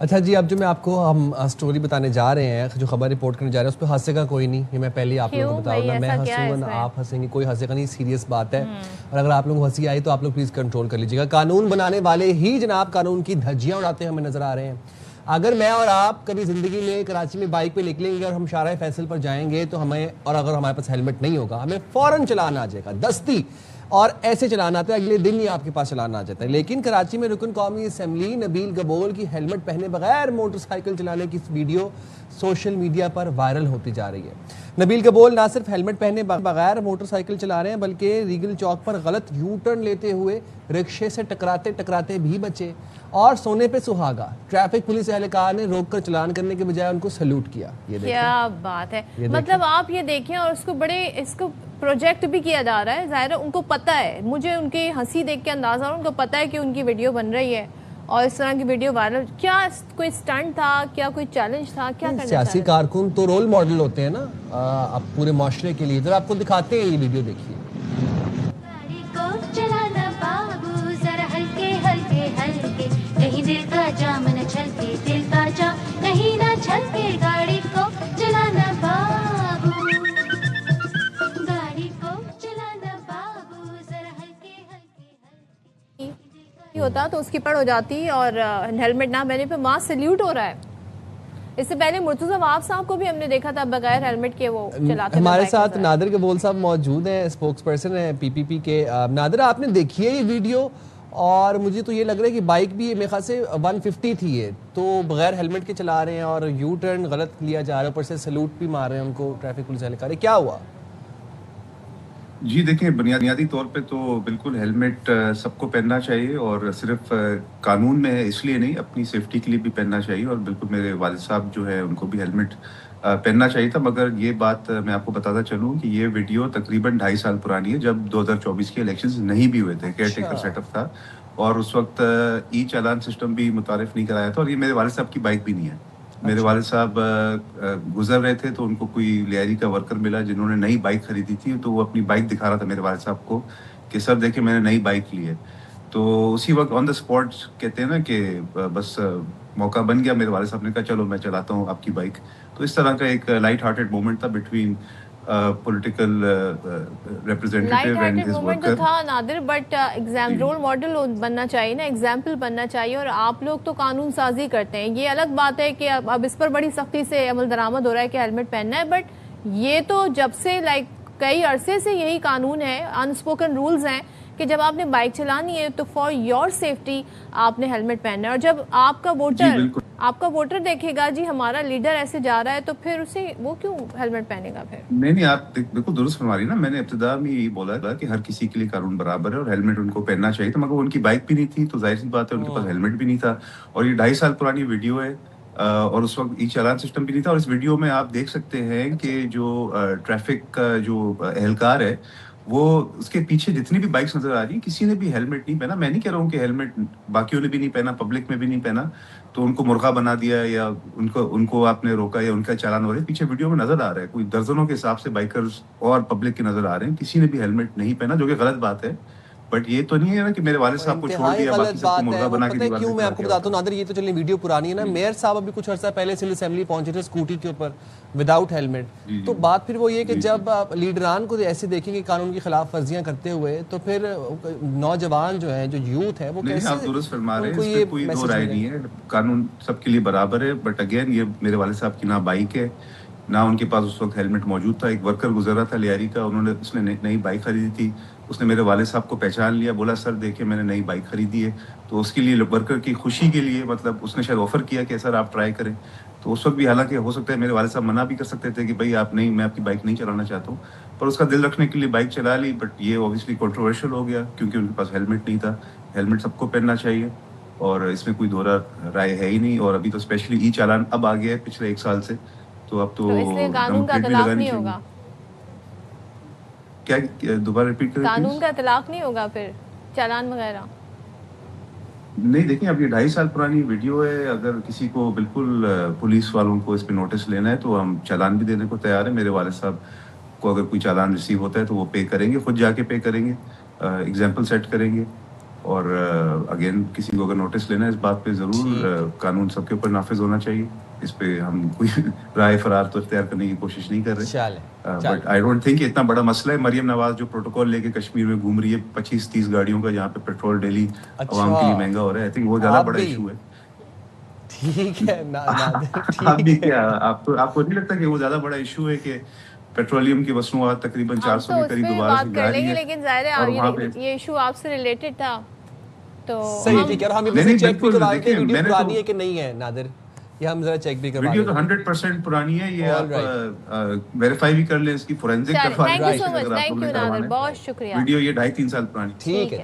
اچھا جی، اب جو میں آپ کو ہم اسٹوری بتانے جا رہے ہیں، جو خبر رپورٹ کرنے جا رہے ہیں، اس پہ ہنسے گا کوئی نہیں. یہ میں پہلے آپ لوگوں کو بتاؤں گا، میں ہنسوں گا نہ آپ ہنسیں گے، کوئی ہنسے گا نہیں. سیریس بات ہے. اور اگر آپ لوگوں کو ہنسی آئی تو آپ لوگ پلیز کنٹرول کر لیجیے گا. قانون بنانے والے ہی جناب قانون کی دھجیاں اڑاتے ہمیں نظر آ رہے ہیں. اگر میں اور آپ کبھی زندگی میں کراچی میں بائک پہ نکلیں گے اور ہم شارع فیصل پر جائیں گے تو ہمیں، اور اگر ہمارے پاس ہیلمٹ نہیں ہوگا، ہمیں فوراً چلان آ جائے گا دستی. اور ایسے چلان آتا ہے اگلے دن ہی آپ کے پاس چلان آ جاتا ہے. لیکن کراچی میں رکن قومی اسمبلی نبیل گبول کی ہیلمٹ پہنے بغیر موٹر سائیکل چلانے کی ویڈیو سوشل میڈیا پر وائرل ہوتی جا رہی ہے. نبیل گبول نہ صرف ہیلمٹ پہنے بغیر موٹر سائیکل چلا رہے ہیں بلکہ ریگل چوک پر غلط یو ٹرن لیتے ہوئے رکشے سے ٹکراتے بھی بچے. اور سونے پہ سہاگا، ٹریفک پولیس اہلکار نے روک کر چلان کرنے کے بجائے ان کو سلوٹ کیا. کیا بات ہے. مطلب آپ یہ دیکھیں، اور اس کو پروجیکٹ بھی کیا جا رہا ہے. ظاہر ہے ان کو پتہ ہے، مجھے ان کی ہنسی دیکھ کے اندازہ ان کو پتہ ہے کہ ان کی ویڈیو بن رہی ہے اور اس طرح کی ویڈیو وائرل. کیا کوئی سٹنٹ تھا، کیا کوئی چیلنج تھا، کیا کرنا چاہ رہے؟ سیاسی کارکن تو رول ماڈل ہوتے ہیں نا اب پورے معاشرے کے لیے. ادھر آپ کو دکھاتے ہیں، یہ ویڈیو دیکھیے. کہیں دل کا جام نہ چھلکے، دل کا جام کہیں نہ چھلکے، گاڑی کو چلانا بابو، گاڑی کو چلانا بابو، ذرا ہلکے ہلکے ہلکے ہوتا تو اس کی پڑ ہو جاتی. اور ہیلمٹ نہ پہنے پہ ماں سلیوٹ ہو رہا ہے. اس سے پہلے مرتضی وہاب صاحب کو بھی ہم نے دیکھا تھا بغیر ہیلمٹ کے وہ چلاتے. ہمارے ساتھ نادر گبول صاحب موجود ہیں، اسپوکس پرسن ہیں پی پی پی کے. نادر، آپ نے دیکھی ہے یہ ویڈیو؟ اور مجھے تو یہ لگ رہا ہے کہ بائک بھی میرے خیال سے 150 تھی یہ، تو بغیر ہیلمٹ کے چلا رہے ہیں اور یو ٹرن غلط لیا جا رہا ہے، اوپر سے سلوٹ بھی مار رہے ہیں ان کو ٹریفک پولیس اہلکار. کیا ہوا؟ جی دیکھیں، بنیادی طور پہ تو بالکل ہیلمٹ سب کو پہننا چاہیے، اور صرف قانون میں ہے اس لیے نہیں، اپنی سیفٹی کے لیے بھی پہننا چاہیے. اور بالکل میرے والد صاحب جو ہے ان کو بھی ہیلمٹ پہننا چاہیے تھا. مگر یہ بات میں آپ کو بتاتا چلوں کہ یہ ویڈیو تقریباً 2.5 سال پرانی ہے، جب 2024 کے الیکشنز نہیں بھی ہوئے تھے. کیئر ٹیکر سیٹ اپ تھا اور اس وقت ای چالان سسٹم بھی متعارف نہیں کرایا تھا. اور یہ میرے والد صاحب کی بائک بھی نہیں ہے. میرے والد صاحب گزر رہے تھے تو ان کو کوئی لیاری کا ورکر ملا جنہوں نے نئی بائک خریدی تھی، تو وہ اپنی بائک دکھا رہا تھا میرے والد صاحب کو کہ سر دیکھیں میں نے نئی بائک لی ہے. تو اسی وقت آن دا اسپاٹ کہتے ہیں نا کہ بس موقع بن گیا. میرے والد صاحب نے کہا چلو میں چلاتا ہوں آپ کی بائک. تو اس طرح کا ایک لائٹ ہارٹڈ مومنٹ تھا between political representative and his moment worker. تو تھا نادر، بٹ رول ماڈل بننا چاہیے نا، ایگزامپل بننا چاہیے. اور آپ لوگ تو قانون سازی کرتے ہیں، یہ الگ بات ہے کہ اب اس پر بڑی سختی سے عمل درآمد ہو رہا ہے کہ ہیلمٹ پہننا ہے. بٹ یہ تو جب سے کئی عرصے سے یہی قانون ہے، انسپوکن رولز ہیں کہ جب آپ نے بائک چلانی ہے تو فار یور سیفٹی آپ نے ہیلمٹ پہننا ہے. اور جب آپ کا ووٹر دیکھے گا جی ہمارا لیڈر ایسے جا رہا ہے تو پھر اسے وہ کیوں ہیلمٹ پہنے گا پھر؟ نہیں آپ بالکل درست فرما رہی نا. میں نے ابتدا میں یہی بولا تھا کہ ہر کسی کے لیے قانون برابر ہے اور ہیلمٹ ان کو پہننا چاہیے تھا. مگر ان کی بائک بھی نہیں تھی تو ظاہر سی بات ہے ان کے پاس ہیلمٹ بھی نہیں تھا. اور یہ 2.5 سال پرانی ویڈیو ہے اور اس وقت ای چالان سسٹم بھی نہیں تھا. اور اس ویڈیو میں آپ دیکھ سکتے ہیں کہ جو ٹریفک کا جو اہلکار ہے وہ اس کے پیچھے جتنی بھی بائکس نظر آ رہی ہیں کسی نے بھی ہیلمٹ نہیں پہنا. میں نہیں کہہ رہا ہوں کہ ہیلمٹ باقیوں نے بھی نہیں پہنا، پبلک میں بھی نہیں پہنا تو ان کو مرغا بنا دیا یا ان کو آپ نے روکا یا ان کا چالان ہو رہا ہے. پیچھے ویڈیو میں نظر آ رہا ہے کوئی درجنوں کے حساب سے بائکرز اور پبلک کے نظر آ رہے ہیں، کسی نے بھی ہیلمٹ نہیں پہنا، جو کہ غلط بات ہے. بٹ یہ تو نہیں ہے نا کہ میرے والد صاحب کو چھوڑ دیا باقی سب کو مرغا بنا کے دیوار کیوں. میں آپ کو بتاتا ہوں نادر، یہ تو چلیں ویڈیو پرانی ہے نا. میئر صاحب ابھی کچھ عرصہ پہلے سندھ اسمبلی پہنچے تھے اسکوٹی کے اوپر وداؤٹ ہیلمٹ. تو بات پھر وہ یہ کہ جب لیڈران کو ایسے دیکھیں گے قانون کی خلاف ورزیاں کرتے ہوئے تو پھر نوجوان جو ہیں، جو یوتھ ہے، وہ کیسے؟ آپ درست فرما رہے ہیں، اس پہ کوئی دو رائے نہیں ہے. قانون سب کے لیے برابر ہے. بٹ اگین یہ میرے والد صاحب کی نہ بائک ہے نہ ان کے پاس اس وقت ہیلمٹ موجود تھا. ایک ورکر گزر رہا تھا لیاری کا، اس نے نئی بائک خریدی تھی. اس نے میرے والد صاحب کو پہچان لیا، بولا سر دیکھیں میں نے نئی بائک خریدی ہے. تو اس کے لیے ورکر کی خوشی کے لیے مطلب اس نے شاید آفر کیا کہ سر آپ ٹرائی کریں. تو اس وقت بھی حالانکہ ہو سکتا ہے میرے والد صاحب منع بھی کر سکتے تھے کہ بھائی آپ نہیں، میں آپ کی بائک نہیں چلانا چاہتا ہوں. پر اس کا دل رکھنے کے لیے بائک چلا لی. بٹ یہ اوبیسلی کنٹروورشل ہو گیا کیونکہ ان کے پاس ہیلمٹ نہیں تھا. ہیلمٹ سب کو پہننا چاہیے اور اس میں کوئی دوہرا رائے ہے ہی نہیں. اور ابھی تو اسپیشلی ای چالان اب آ گیا ہے پچھلے 1 سال سے، تو اب تو اس لیے قانون کا اطلاق نہیں ہوگا. کیا دوبارہ ریپیٹ کریں؟ قانون کا اطلاق نہیں ہوگا پھر چالان وغیرہ؟ نہیں دیکھیں، اب یہ 2.5 سال پرانی ویڈیو ہے. اگر کسی کو بالکل پولیس والوں کو اس پہ نوٹس لینا ہے تو ہم چالان بھی دینے کو تیار ہیں. میرے والد صاحب کو اگر کوئی چالان ریسیو ہوتا ہے تو وہ پے کریں گے، خود جا کے پے کریں گے، ایگزامپل سیٹ کریں گے. اور اگین کسی کو اگر نوٹس لینا ہے اس بات پہ ضرور قانون سب کے اوپر نافذ ہونا چاہیے. اس پہ ہم کوئی رائے فرار تو اختیار کرنے کی کوشش نہیں کر رہے. بٹ آئی ڈونٹ تھنک اتنا بڑا مسئلہ ہے. مریم نواز جو پروٹوکول لے کے کشمیر میں گھوم رہی ہے 25-30 گاڑیوں کا, جہاں پہ پیٹرول ڈیلی عوام کے لیے مہنگا ہو رہا ہے, آئی تھنک وہ زیادہ بڑا ایشو ہے. ٹھیک ہے, آپ بھی کیا, آپ کو نہیں لگتا کہ وہ زیادہ بڑا ایشو ہے کہ پیٹرولیم کی مصنوعات تقریباً 400 کے قریب دوبارہ سے جا رہی ہے, لیکن ظاہر ہے یہ ایشو آپ سے ریلیٹڈ تھا تو صحیح ٹھیک ہے. اور ہم یہ چیک بھی کروا کے ویڈیو پرانی ہے کہ نہیں ہے نادر, یہ ہم ذرا چیک بھی کروا ویڈیو تو 100% پرانی ہے, یہ آپ ویریفائی بھی کر لیں, اس کی فورینزک کروا لیں. Thank you so much, thank you Nadir, بہت شکریہ. ویڈیو یہ 2.5-3 سال پرانی. ٹھیک ہے.